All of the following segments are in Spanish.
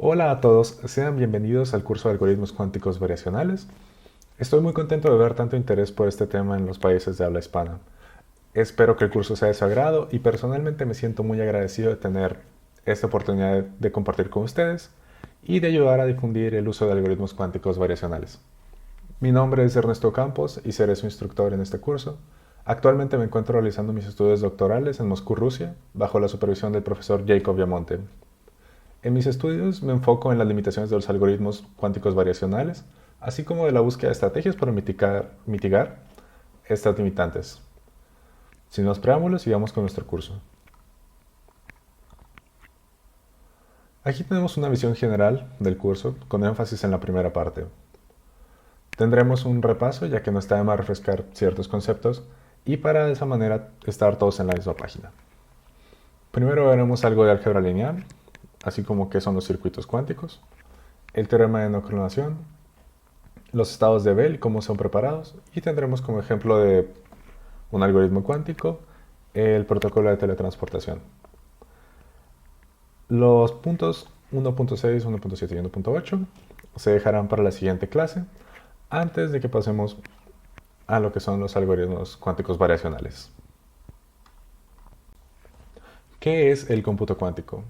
Hola a todos, sean bienvenidos al curso de algoritmos cuánticos variacionales. Estoy muy contento de ver tanto interés por este tema en los países de habla hispana. Espero que el curso sea de su agrado y personalmente me siento muy agradecido de tener esta oportunidad de compartir con ustedes y de ayudar a difundir el uso de algoritmos cuánticos variacionales. Mi nombre es Ernesto Campos y seré su instructor en este curso. Actualmente me encuentro realizando mis estudios doctorales en Moscú, Rusia, bajo la supervisión del profesor Jacob Viamonte. En mis estudios me enfoco en las limitaciones de los algoritmos cuánticos variacionales, así como de la búsqueda de estrategias para mitigar estas limitantes. Sin más preámbulos, sigamos con nuestro curso. Aquí tenemos una visión general del curso, con énfasis en la primera parte. Tendremos un repaso, ya que no está de más refrescar ciertos conceptos, y para de esa manera estar todos en la misma página. Primero veremos algo de álgebra lineal, así como qué son los circuitos cuánticos, el teorema de no clonación, los estados de Bell y cómo son preparados, y tendremos como ejemplo de un algoritmo cuántico el protocolo de teletransportación. Los puntos 1.6, 1.7 y 1.8 se dejarán para la siguiente clase, antes de que pasemos a lo que son los algoritmos cuánticos variacionales. ¿Qué es el cómputo cuántico?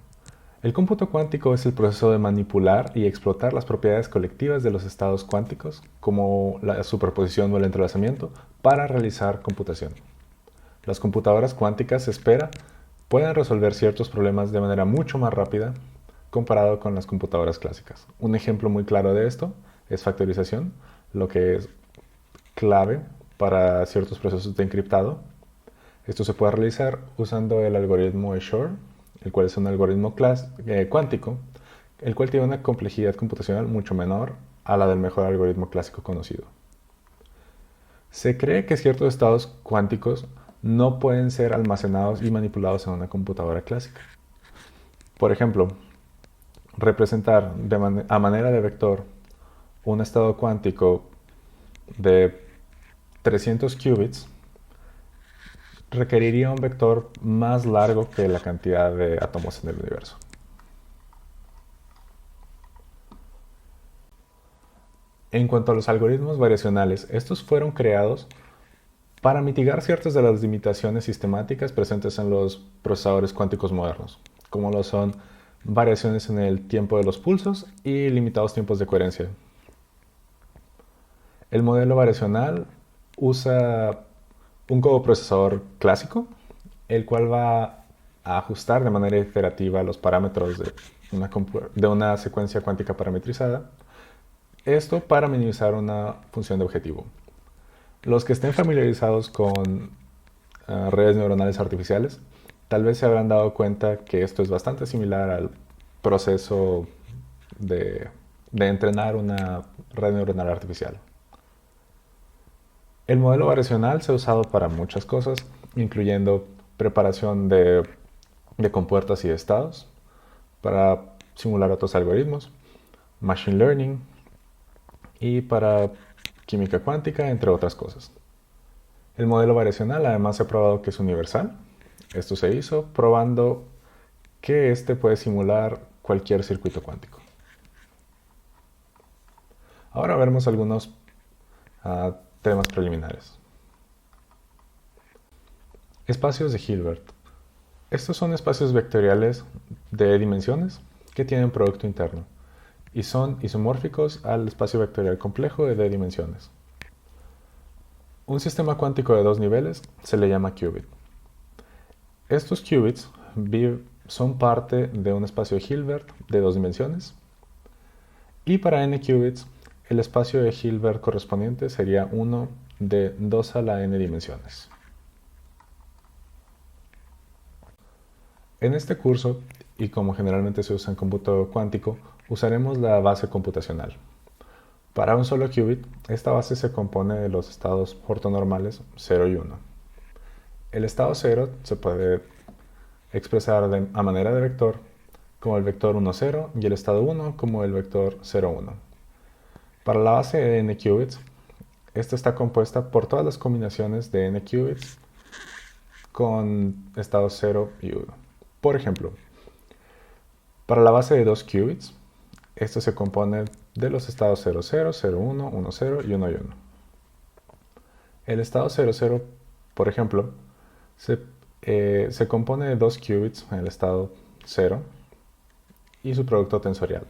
El cómputo cuántico es el proceso de manipular y explotar las propiedades colectivas de los estados cuánticos, como la superposición o el entrelazamiento, para realizar computación. Las computadoras cuánticas, se espera, pueden resolver ciertos problemas de manera mucho más rápida comparado con las computadoras clásicas. Un ejemplo muy claro de esto es factorización, lo que es clave para ciertos procesos de encriptado. Esto se puede realizar usando el algoritmo Shor, el cual es un algoritmo cuántico, el cual tiene una complejidad computacional mucho menor a la del mejor algoritmo clásico conocido. Se cree que ciertos estados cuánticos no pueden ser almacenados y manipulados en una computadora clásica. Por ejemplo, representar a manera de vector un estado cuántico de 300 qubits requeriría un vector más largo que la cantidad de átomos en el universo. En cuanto a los algoritmos variacionales, estos fueron creados para mitigar ciertas de las limitaciones sistemáticas presentes en los procesadores cuánticos modernos, como lo son variaciones en el tiempo de los pulsos y limitados tiempos de coherencia. El modelo variacional usa un coprocesador clásico, el cual va a ajustar de manera iterativa los parámetros de una secuencia cuántica parametrizada, esto para minimizar una función de objetivo. Los que estén familiarizados con redes neuronales artificiales, tal vez se habrán dado cuenta que esto es bastante similar al proceso de, de entrenar una red neuronal artificial. El modelo variacional se ha usado para muchas cosas, incluyendo preparación de compuertas y de estados, para simular otros algoritmos, machine learning y para química cuántica, entre otras cosas. El modelo variacional además se ha probado que es universal. Esto se hizo probando que este puede simular cualquier circuito cuántico. Ahora veremos algunos temas preliminares. Espacios de Hilbert. Estos son espacios vectoriales de dimensiones que tienen producto interno y son isomórficos al espacio vectorial complejo de d dimensiones. Un sistema cuántico de dos niveles se le llama qubit. Estos qubits son parte de un espacio de Hilbert de dos dimensiones y para n qubits el espacio de Hilbert correspondiente sería 1 de 2 a la n dimensiones. En este curso, y como generalmente se usa en cómputo cuántico, usaremos la base computacional. Para un solo qubit, esta base se compone de los estados ortonormales 0 y 1. El estado 0 se puede expresar a manera de vector como el vector 1, 0 y el estado 1 como el vector 0, 1. Para la base de n qubits, esta está compuesta por todas las combinaciones de n qubits con estados 0 y 1. Por ejemplo, para la base de 2 qubits, Esto se compone de los estados 0, 0, 0, 1, 1, 0 y 1 y 1. El estado 0, 0, por ejemplo, se compone de dos qubits en el estado 0 y su producto tensorial.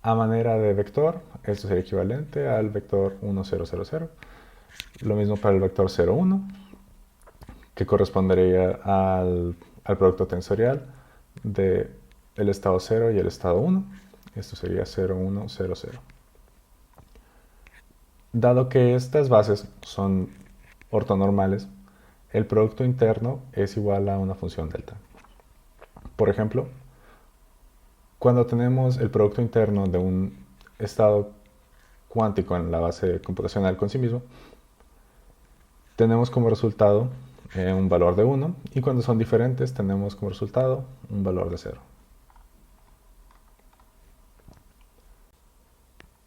A manera de vector, esto sería equivalente al vector 1, 0, 0, 0. Lo mismo para el vector 0, 1, que correspondería al producto tensorial del estado 0 y el estado 1. Esto sería 0, 1, 0, 0. Dado que estas bases son ortonormales, el producto interno es igual a una función delta. Por ejemplo, cuando tenemos el producto interno de un estado cuántico en la base computacional con sí mismo, tenemos como resultado un valor de 1, y cuando son diferentes tenemos como resultado un valor de 0.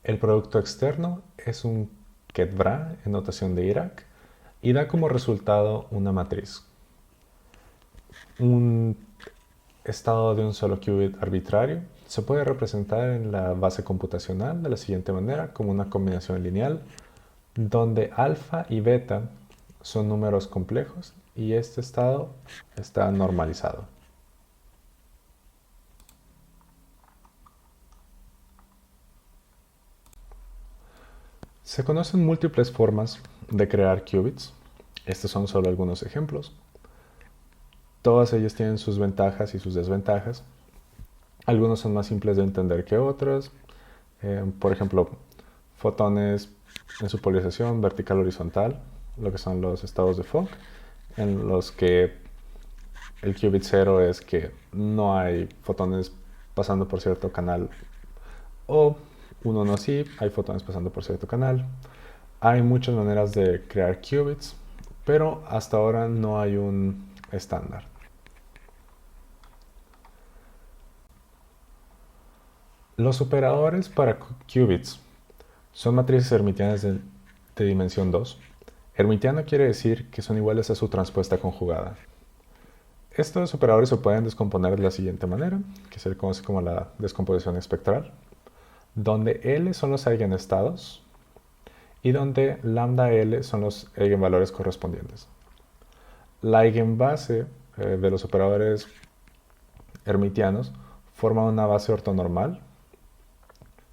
El producto externo es un Ket-Bra en notación de Dirac y da como resultado una matriz. Un estado de un solo qubit arbitrario se puede representar en la base computacional de la siguiente manera, como una combinación lineal, donde alfa y beta son números complejos y este estado está normalizado. Se conocen múltiples formas de crear qubits. Estos son solo algunos ejemplos. Todas ellas tienen sus ventajas y sus desventajas. Algunos son más simples de entender que otros. Por ejemplo, fotones en su polarización vertical horizontal, lo que son los estados de Fock, en los que el qubit 0 es que no hay fotones pasando por cierto canal, o uno no sí, hay fotones pasando por cierto canal. Hay muchas maneras de crear qubits, pero hasta ahora no hay un estándar. Los operadores para qubits son matrices hermitianas de dimensión 2. Hermitiano quiere decir que son iguales a su transpuesta conjugada. Estos operadores se pueden descomponer de la siguiente manera, que se le conoce como la descomposición espectral, donde L son los eigenestados y donde lambda L son los eigenvalores correspondientes. La eigenbase de los operadores hermitianos forma una base ortonormal,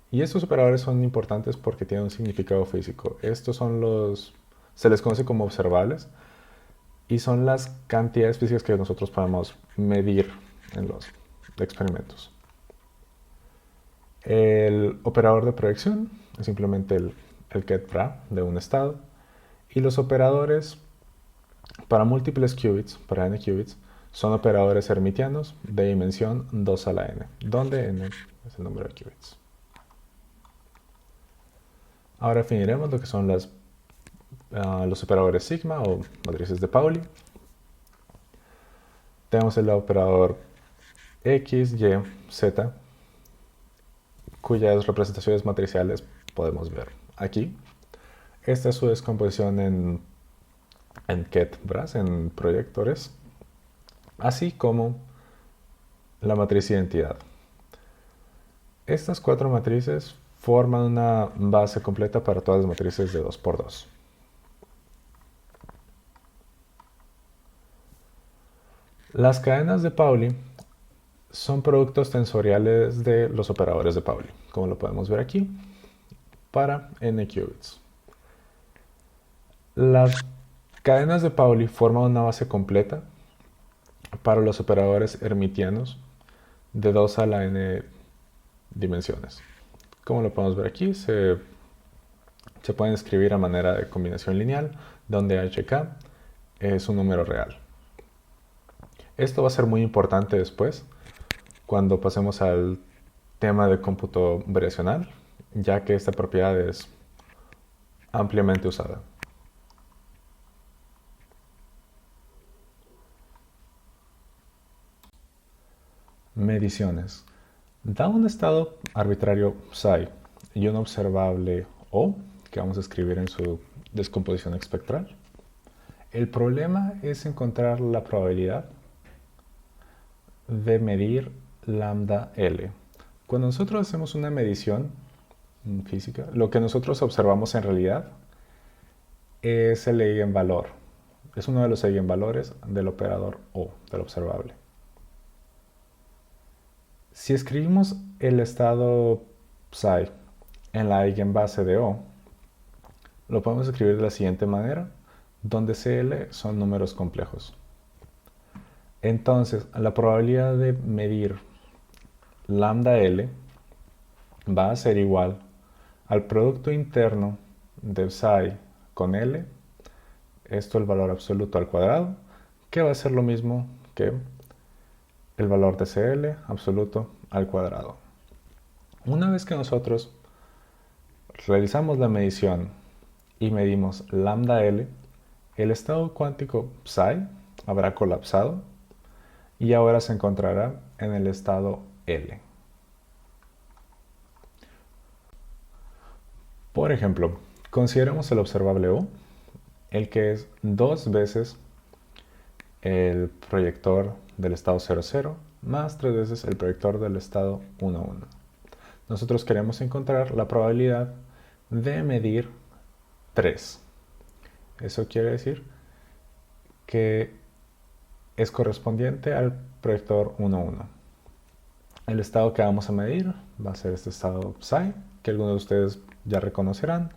y estos operadores son importantes porque tienen un significado físico. Estos se les conoce como observables y son las cantidades físicas que nosotros podemos medir en los experimentos. El operador de proyección es simplemente el Ket-Bra de un estado, y los operadores para múltiples qubits, para n qubits, son operadores hermitianos de dimensión 2 a la n, donde n es el número de qubits. Ahora definiremos lo que son los operadores sigma o matrices de Pauli. Tenemos el operador X, Y, Z, cuyas representaciones matriciales podemos ver aquí. Esta es su descomposición en Ket-Bras, en proyectores, así como la matriz identidad. Estas cuatro matrices forman una base completa para todas las matrices de 2×2. Las cadenas de Pauli son productos tensoriales de los operadores de Pauli, como lo podemos ver aquí, para n qubits. Las cadenas de Pauli forman una base completa para los operadores hermitianos de 2 a la n dimensiones. Como lo podemos ver aquí, se pueden escribir a manera de combinación lineal, donde HK es un número real. Esto va a ser muy importante después, cuando pasemos al tema de cómputo variacional, ya que esta propiedad es ampliamente usada. Mediciones. Da un estado arbitrario psi y un observable O, que vamos a escribir en su descomposición espectral. El problema es encontrar la probabilidad de medir lambda L, Cuando nosotros hacemos una medición física, lo que nosotros observamos en realidad es el eigenvalor. Es uno de los eigenvalores del operador O, del observable. Si escribimos el estado psi en la eigenbase de O, lo podemos escribir de la siguiente manera, donde CL son números complejos. Entonces, la probabilidad de medir lambda L va a ser igual al producto interno de psi con L, esto el valor absoluto al cuadrado, que va a ser lo mismo que el valor de CL absoluto al cuadrado. Una vez que nosotros realizamos la medición y medimos lambda L, el estado cuántico psi habrá colapsado y ahora se encontrará en el estado L. Por ejemplo, consideremos el observable O, el que es 2 veces el proyector del estado 00 más 3 veces el proyector del estado 11. Nosotros queremos encontrar la probabilidad de medir 3. Eso quiere decir que es correspondiente al proyector 11. El estado que vamos a medir va a ser este estado psi, que algunos de ustedes ya reconocerán.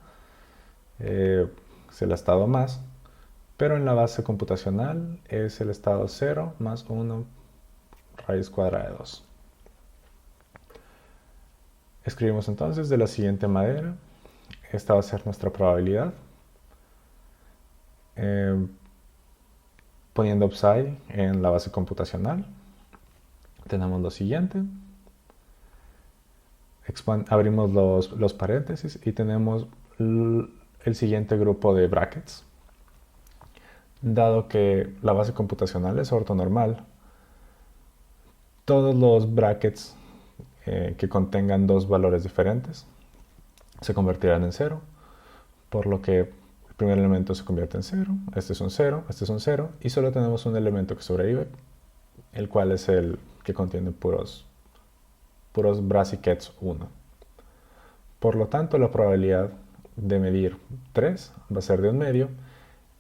Es el estado más, pero en la base computacional es el estado 0 más 1 raíz cuadrada de 2. Escribimos entonces de la siguiente manera. Esta va a ser nuestra probabilidad. Poniendo psi en la base computacional, tenemos lo siguiente. Abrimos los paréntesis y tenemos el siguiente grupo de brackets. Dado que la base computacional es ortonormal, todos los brackets que contengan dos valores diferentes se convertirán en 0, por lo que el primer elemento se convierte en 0, este es un 0, este es un 0, y solo tenemos un elemento que sobrevive, el cual es el que contiene puros brackets 1. Por lo tanto, la probabilidad de medir 3 va a ser de 1/2,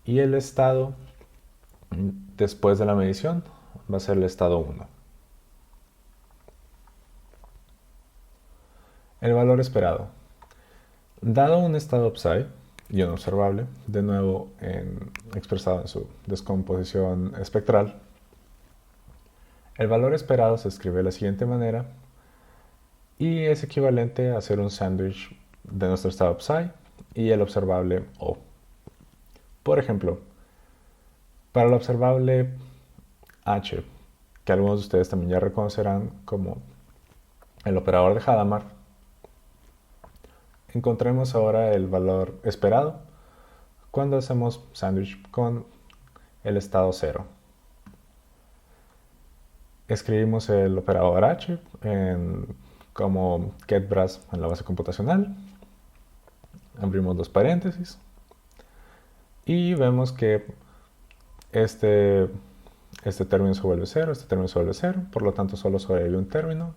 y el estado después de la medición va a ser el estado 1. El valor esperado. Dado un estado psi y un observable, de nuevo expresado en su descomposición espectral, el valor esperado se escribe de la siguiente manera y es equivalente a hacer un sándwich de nuestro estado psi y el observable O. Por ejemplo, para el observable H, que algunos de ustedes también ya reconocerán como el operador de Hadamard, encontremos ahora el valor esperado cuando hacemos sándwich con el estado 0. Escribimos el operador H como getBras en la base computacional. Abrimos los paréntesis y vemos que este término se vuelve 0, este término se vuelve 0, por lo tanto solo sobrevive un término,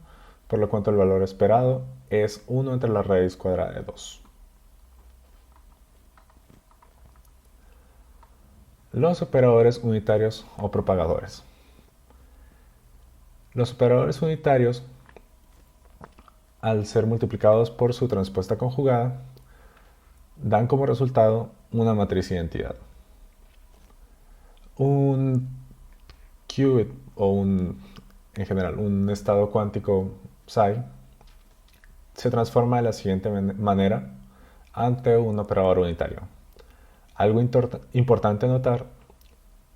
por lo cual el valor esperado es 1 entre la raíz cuadrada de 2. Los operadores unitarios o propagadores. Los operadores unitarios, al ser multiplicados por su transpuesta conjugada, dan como resultado una matriz identidad. Un qubit o en general un estado cuántico psi se transforma de la siguiente manera ante un operador unitario. Algo importante notar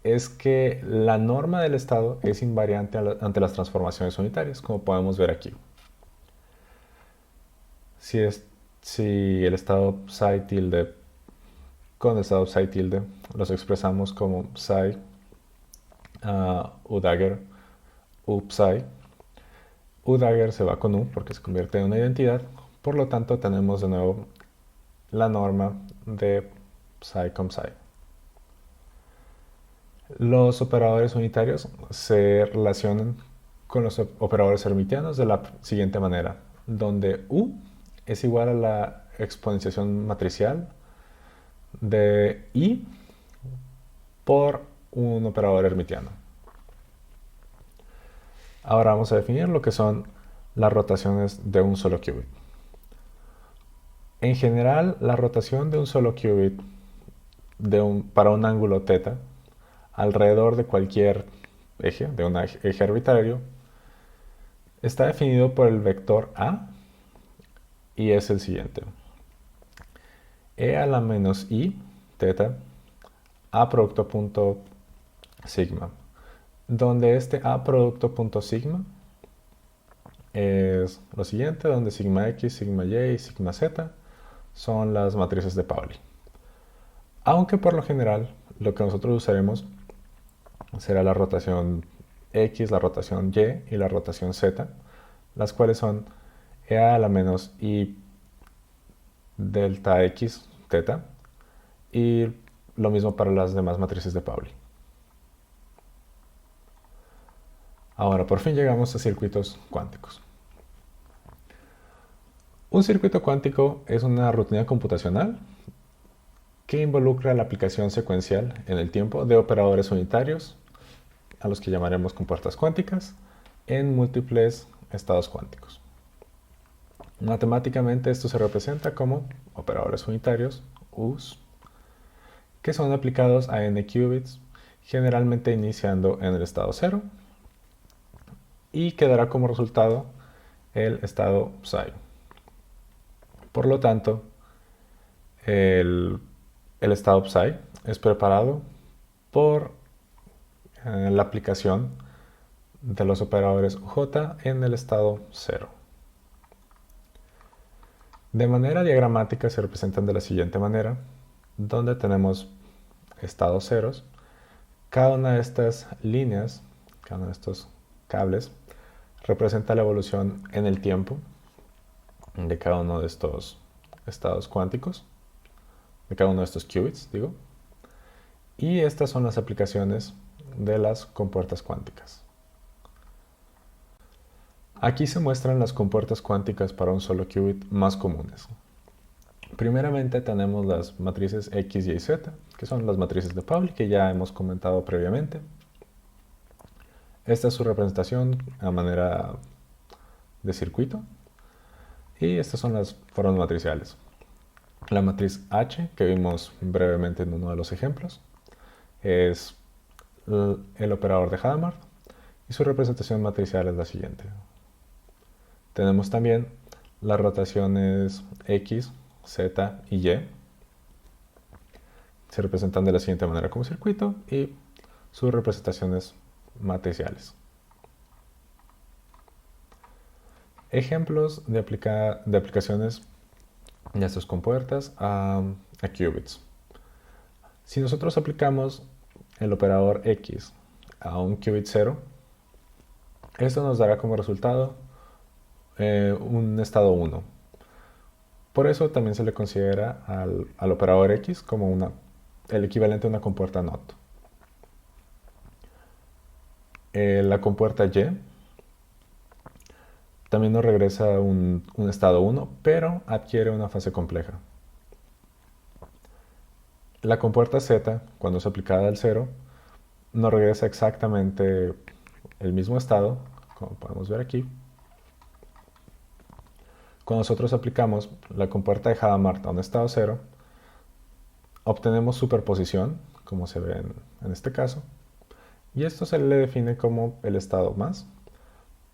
es que la norma del estado es invariante ante las transformaciones unitarias, como podemos ver aquí. Si el estado psi tilde con el estado psi tilde los expresamos como psi u dagger u psi. U dagger se va con u porque se convierte en una identidad, por lo tanto tenemos de nuevo la norma de psi con psi. Los operadores unitarios se relacionan con los operadores hermitianos de la siguiente manera. donde U es igual a la exponenciación matricial de I por un operador hermitiano. Ahora vamos a definir lo que son las rotaciones de un solo qubit. En general, la rotación de un solo qubit para un ángulo θ alrededor de cualquier eje, de un eje arbitrario, está definido por el vector A y es el siguiente. E a la menos I, θ, A producto punto sigma, donde este A producto punto sigma es lo siguiente, donde sigma x, sigma y y sigma z son las matrices de Pauli. Aunque por lo general lo que nosotros usaremos será la rotación x, la rotación y y la rotación z, las cuales son e a la menos i delta x θ y lo mismo para las demás matrices de Pauli. Ahora por fin llegamos a circuitos cuánticos. Un circuito cuántico es una rutina computacional que involucra la aplicación secuencial en el tiempo de operadores unitarios, a los que llamaremos compuertas cuánticas, en múltiples estados cuánticos. Matemáticamente esto se representa como operadores unitarios, U's, que son aplicados a n qubits, generalmente iniciando en el estado 0, y que dará como resultado el estado psi. Por lo tanto, el estado psi es preparado por la aplicación de los operadores J en el estado 0. De manera diagramática se representan de la siguiente manera, donde tenemos estados ceros. Cada una de estas líneas, cada uno de estos cables, representa la evolución en el tiempo de cada uno de estos estados cuánticos, de cada uno de estos qubits, digo. Y estas son las aplicaciones de las compuertas cuánticas. Aquí se muestran las compuertas cuánticas para un solo qubit más comunes. Primeramente tenemos las matrices X, Y, Z, que son las matrices de Pauli, que ya hemos comentado previamente. Esta es su representación a manera de circuito. Y estas son las formas matriciales. La matriz H, que vimos brevemente en uno de los ejemplos, es el operador de Hadamard, y su representación matricial es la siguiente. Tenemos también las rotaciones X, Z y Y. Se representan de la siguiente manera como circuito y sus representaciones matriciales. Ejemplos de aplicaciones de estas compuertas a qubits. Si nosotros aplicamos el operador X a un qubit 0, esto nos dará como resultado un estado 1. Por eso también se le considera al operador X como el equivalente a una compuerta NOT. La compuerta Y también nos regresa un estado 1, pero adquiere una fase compleja. La compuerta Z, cuando es aplicada al 0, nos regresa exactamente el mismo estado, como podemos ver aquí. Cuando nosotros aplicamos la compuerta de Hadamard a un estado 0, obtenemos superposición, como se ve en este caso, y esto se le define como el estado más.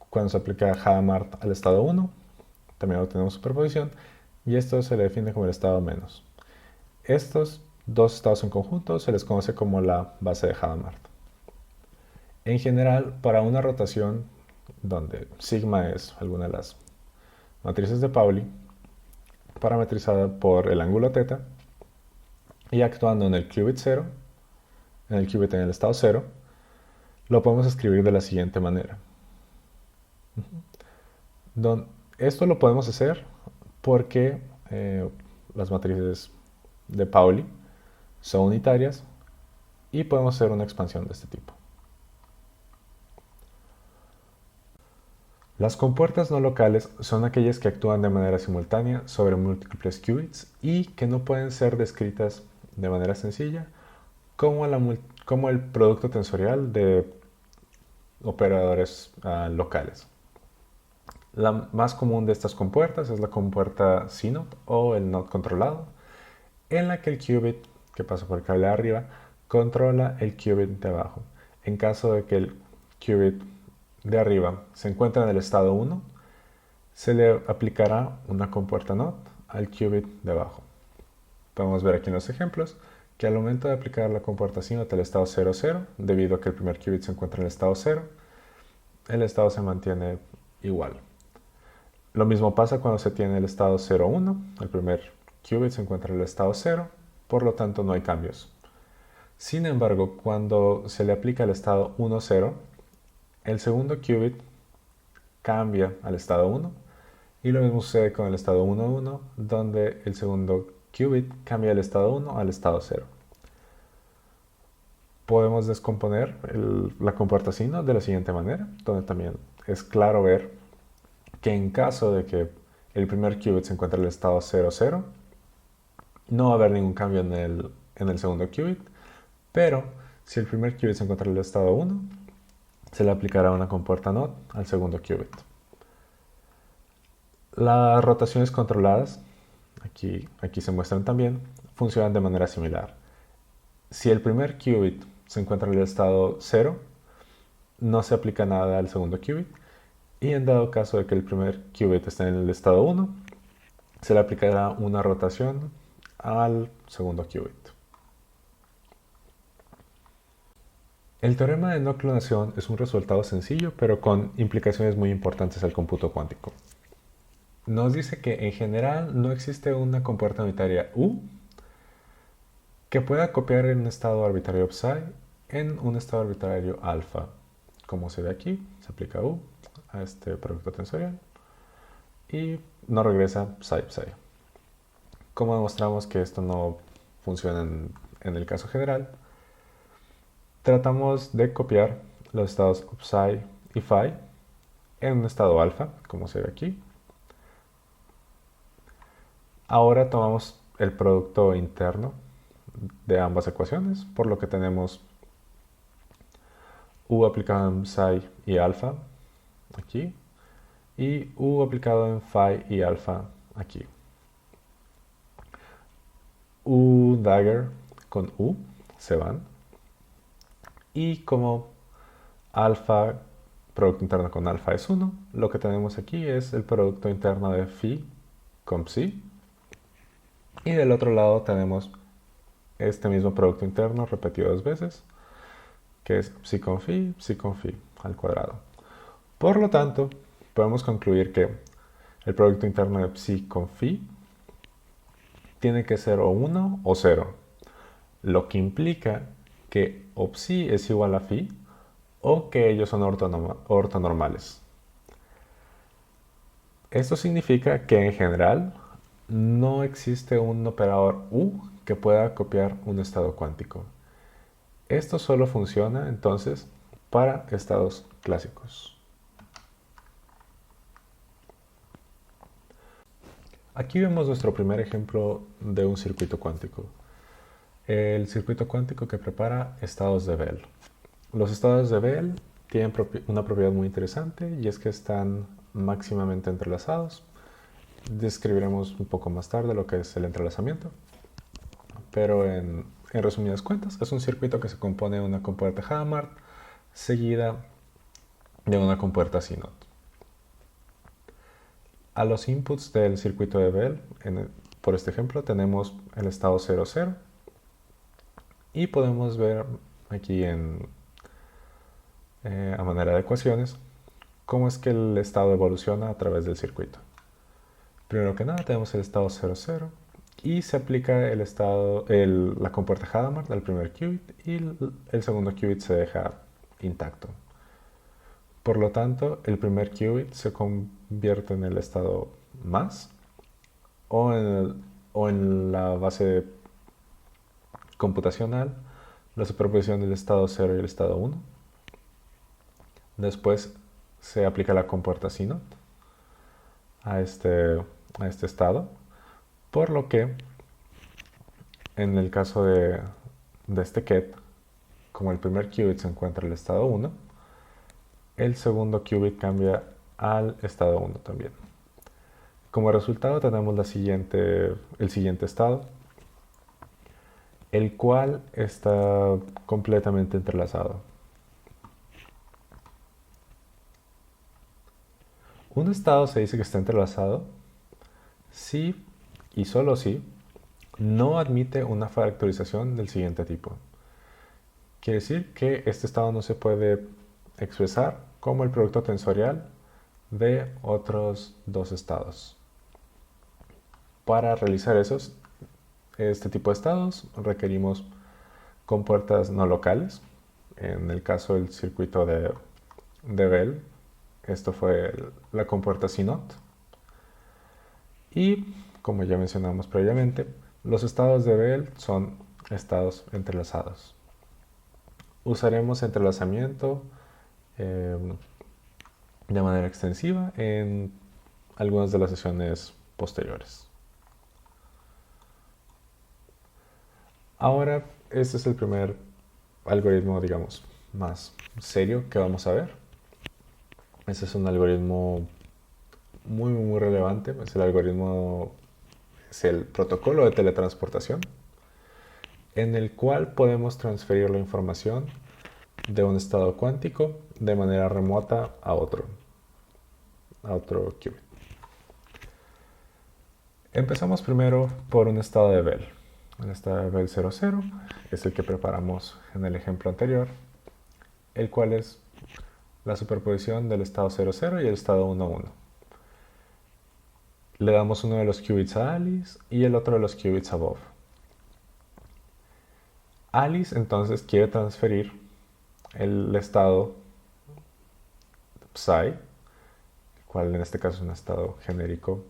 Cuando se aplica Hadamard al estado 1, también obtenemos superposición, y esto se le define como el estado menos. Estos dos estados en conjunto se les conoce como la base de Hadamard. En general, para una rotación donde sigma es alguna de las matrices de Pauli, parametrizada por el ángulo θ, y actuando en el qubit 0, en el qubit en el estado 0, lo podemos escribir de la siguiente manera. Esto lo podemos hacer porque las matrices de Pauli son unitarias y podemos hacer una expansión de este tipo. Las compuertas no locales son aquellas que actúan de manera simultánea sobre múltiples qubits y que no pueden ser descritas de manera sencilla como el producto tensorial de operadores locales. La más común de estas compuertas es la compuerta CNOT o el NOT controlado, en la que el qubit que pasa por el cable de arriba controla el qubit de abajo. En caso de que el qubit de arriba se encuentre en el estado 1, se le aplicará una compuerta NOT al qubit de abajo. Podemos ver aquí en los ejemplos que al momento de aplicar la compuerta CNOT al estado 00, debido a que el primer qubit se encuentra en el estado 0, el estado se mantiene igual. Lo mismo pasa cuando se tiene el estado 0,1, el primer qubit se encuentra en el estado 0, por lo tanto no hay cambios. Sin embargo, cuando se le aplica el estado 1,0, el segundo qubit cambia al estado 1 y lo mismo sucede con el estado 1,1, donde el segundo qubit cambia del estado 1 al estado 0. Podemos descomponer la compuerta CNOT de la siguiente manera, donde también es claro ver que en caso de que el primer qubit se encuentre en el estado 00, no va a haber ningún cambio en el segundo qubit, pero si el primer qubit se encuentra en el estado 1, se le aplicará una compuerta NOT al segundo qubit. Las rotaciones controladas, aquí se muestran también, funcionan de manera similar. Si el primer qubit se encuentra en el estado 0, no se aplica nada al segundo qubit, y en dado caso de que el primer qubit esté en el estado 1, se le aplicará una rotación al segundo qubit. El teorema de no clonación es un resultado sencillo, pero con implicaciones muy importantes al cómputo cuántico. Nos dice que en general no existe una compuerta unitaria U que pueda copiar en un estado arbitrario psi en un estado arbitrario alfa. Como se ve aquí, se aplica U a este producto tensorial y nos regresa psi. Como demostramos que esto no funciona en el caso general, tratamos de copiar los estados psi y phi en un estado alfa, como se ve aquí. Ahora tomamos el producto interno de ambas ecuaciones, por lo que tenemos U aplicado en psi y alfa aquí y U aplicado en phi y alfa aquí. U dagger con U se van y como alfa, producto interno con alfa es 1, lo que tenemos aquí es el producto interno de phi con psi y del otro lado tenemos este mismo producto interno repetido dos veces, que es psi con phi al cuadrado. Por lo tanto, podemos concluir que el producto interno de psi con phi tiene que ser o 1 o 0, lo que implica que o psi es igual a phi o que ellos son ortonormales. Esto significa que en general no existe un operador U que pueda copiar un estado cuántico. Esto solo funciona entonces para estados clásicos. Aquí vemos nuestro primer ejemplo de un circuito cuántico. El circuito cuántico que prepara estados de Bell. Los estados de Bell tienen una propiedad muy interesante y es que están máximamente entrelazados. Describiremos un poco más tarde lo que es el entrelazamiento, pero en resumidas cuentas es un circuito que se compone de una compuerta Hadamard seguida de una compuerta CNOT. A los inputs del circuito de Bell, por este ejemplo, tenemos el estado 00 y podemos ver aquí a manera de ecuaciones cómo es que el estado evoluciona a través del circuito. Primero que nada tenemos el estado 00 y se aplica la compuerta Hadamard al primer qubit y el segundo qubit se deja intacto. Por lo tanto, el primer qubit se convierte en el estado más o en la base computacional la superposición del estado 0 y el estado 1. Después se aplica la compuerta CNOT a este estado, por lo que en el caso de este ket, como el primer qubit se encuentra en el estado 1, el segundo qubit cambia al estado 1 también. Como resultado tenemos el siguiente estado, el cual está completamente entrelazado. Un estado se dice que está entrelazado si y solo si no admite una factorización del siguiente tipo. Quiere decir que este estado no se puede expresar como el producto tensorial de otros dos estados. Para realizar este tipo de estados requerimos compuertas no locales. En el caso del circuito de Bell, esto fue la compuerta CNOT. Y como ya mencionamos previamente, los estados de Bell son estados entrelazados. Usaremos entrelazamiento de manera extensiva en algunas de las sesiones posteriores. Ahora, este es el primer algoritmo, digamos, más serio que vamos a ver. Este es un algoritmo muy relevante. Es el protocolo de teletransportación, en el cual podemos transferir la información de un estado cuántico de manera remota a otro qubit. Empezamos primero por un estado de Bell. El estado de Bell 00 es el que preparamos en el ejemplo anterior, el cual es la superposición del estado 00 y el estado 11. Le damos uno de los qubits a Alice y el otro de los qubits a Bob. Alice entonces quiere transferir el estado Psi, el cual en este caso es un estado genérico,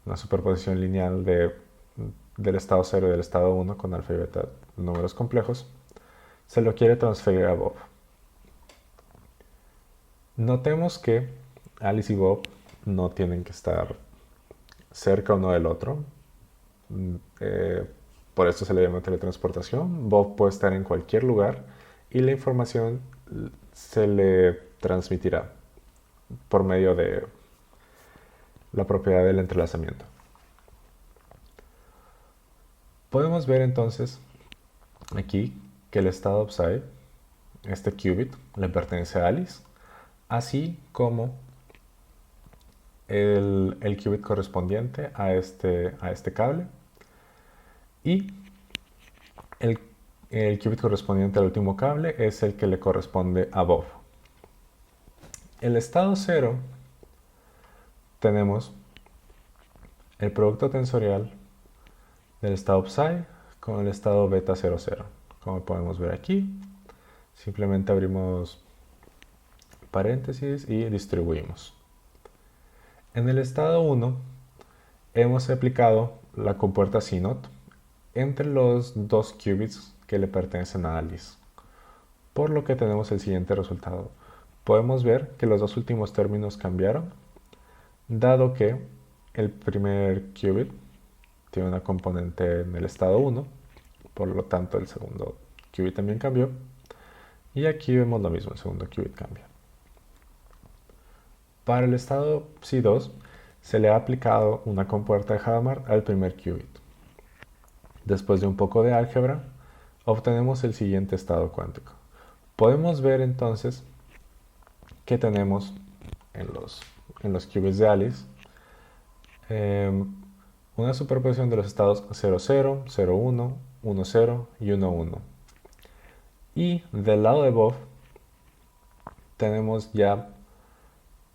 una superposición lineal del estado 0 y del estado 1 con alfa y beta números complejos, se lo quiere transferir a Bob. Notemos que Alice y Bob no tienen que estar cerca uno del otro. Por esto se le llama teletransportación. Bob puede estar en cualquier lugar y la información se le transmitirá por medio de la propiedad del entrelazamiento. Podemos ver entonces aquí que el estado Psi, este qubit, le pertenece a Alice, así como el qubit correspondiente a este cable y el qubit correspondiente al último cable es el que le corresponde a Bob. El estado 0 tenemos el producto tensorial del estado Psi con el estado beta 00. Como podemos ver aquí, simplemente abrimos paréntesis y distribuimos. En el estado 1 hemos aplicado la compuerta CNOT entre los dos qubits que le pertenecen a Alice, por lo que tenemos el siguiente resultado. Podemos ver que los dos últimos términos cambiaron, dado que el primer qubit tiene una componente en el estado 1, por lo tanto el segundo qubit también cambió, y aquí vemos lo mismo, el segundo qubit cambia. Para el estado Psi2 se le ha aplicado una compuerta de Hadamard al primer qubit. Después de un poco de álgebra, obtenemos el siguiente estado cuántico. Podemos ver entonces que tenemos en los qubits de Alice una superposición de los estados 00, 01, 10 y 11. Y del lado de Bob tenemos ya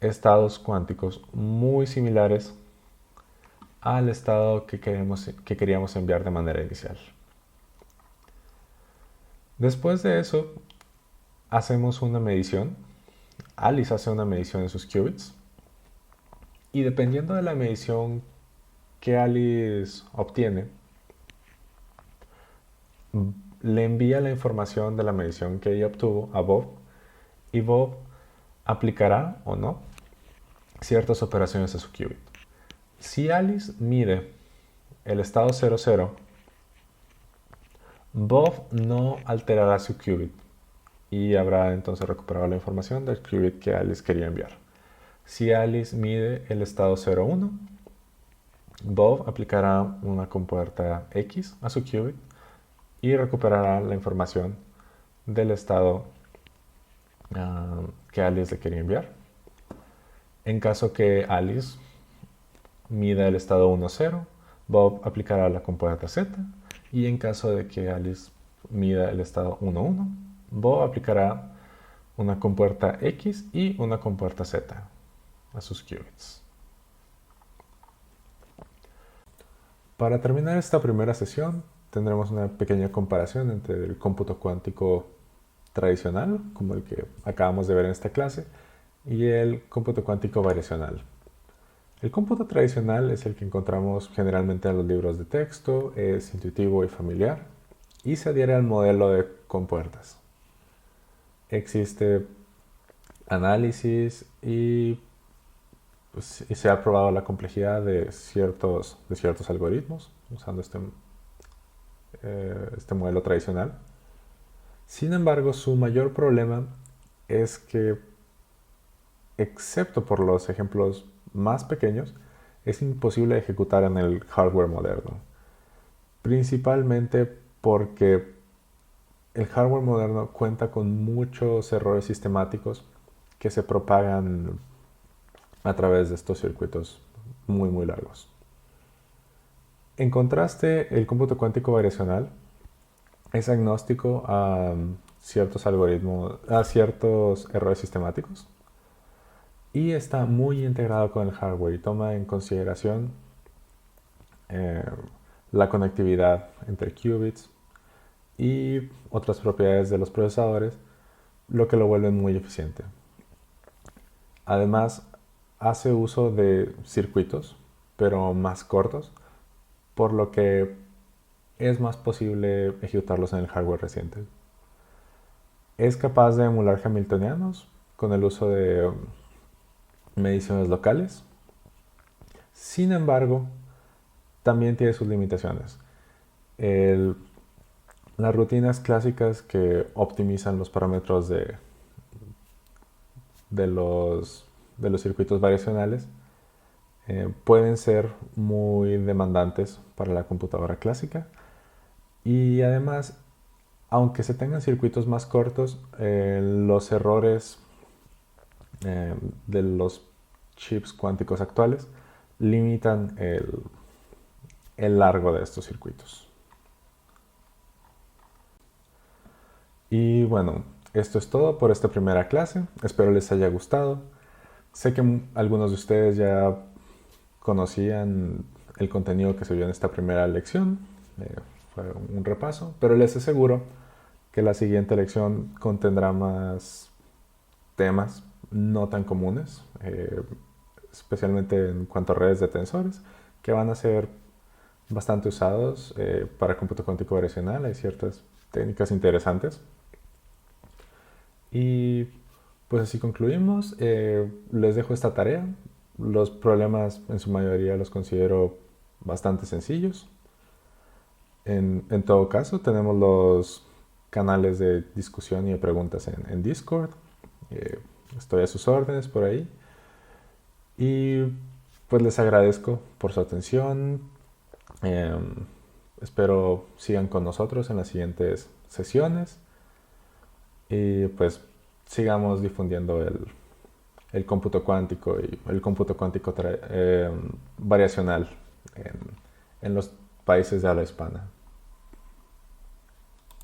estados cuánticos muy similares al estado que queríamos enviar de manera inicial. Después de eso, hacemos una medición. Alice hace una medición en sus qubits. Y dependiendo de la medición que Alice obtiene, le envía la información de la medición que ella obtuvo a Bob. Y Bob aplicará o no ciertas operaciones a su qubit. Si Alice mide el estado 00, Bob no alterará su qubit y habrá entonces recuperado la información del qubit que Alice quería enviar. Si Alice mide el estado 01, Bob aplicará una compuerta X a su qubit y recuperará la información del estado que Alice le quería enviar. En caso que Alice mida el estado 10, Bob aplicará la compuerta Z, y en caso de que Alice mida el estado 11, Bob aplicará una compuerta X y una compuerta Z a sus qubits. Para terminar esta primera sesión, tendremos una pequeña comparación entre el cómputo cuántico tradicional, como el que acabamos de ver en esta clase, y el cómputo cuántico variacional. El cómputo tradicional es el que encontramos generalmente en los libros de texto, es intuitivo y familiar, y se adhiere al modelo de compuertas. Existe análisis y se ha probado la complejidad de ciertos algoritmos usando este modelo tradicional. Sin embargo, su mayor problema es que, excepto por los ejemplos más pequeños, es imposible ejecutar en el hardware moderno. Principalmente porque el hardware moderno cuenta con muchos errores sistemáticos que se propagan a través de estos circuitos muy largos. En contraste, el cómputo cuántico variacional es agnóstico a ciertos errores sistemáticos y está muy integrado con el hardware y toma en consideración la conectividad entre qubits y otras propiedades de los procesadores, lo que lo vuelve muy eficiente. Además, hace uso de circuitos, pero más cortos, por lo que es más posible ejecutarlos en el hardware reciente. Es capaz de emular hamiltonianos con el uso de mediciones locales. Sin embargo, también tiene sus limitaciones. Las rutinas clásicas que optimizan los parámetros de los circuitos variacionales pueden ser muy demandantes para la computadora clásica, y además, aunque se tengan circuitos más cortos, los errores de los chips cuánticos actuales limitan el largo de estos circuitos. Y bueno, esto es todo por esta primera clase. Espero les haya gustado. Sé que algunos de ustedes ya conocían el contenido que se vio en esta primera lección. Fue un repaso, pero les aseguro que la siguiente lección contendrá más temas no tan comunes, especialmente en cuanto a redes de tensores, que van a ser bastante usados para cómputo cuántico variacional. Hay ciertas técnicas interesantes. Y pues así concluimos. Les dejo esta tarea. Los problemas en su mayoría los considero bastante sencillos. En todo caso, tenemos los canales de discusión y de preguntas en Discord. Estoy a sus órdenes por ahí. Y pues les agradezco por su atención. Espero sigan con nosotros en las siguientes sesiones. Y pues sigamos difundiendo el cómputo cuántico y el cómputo cuántico variacional en los países de habla hispana.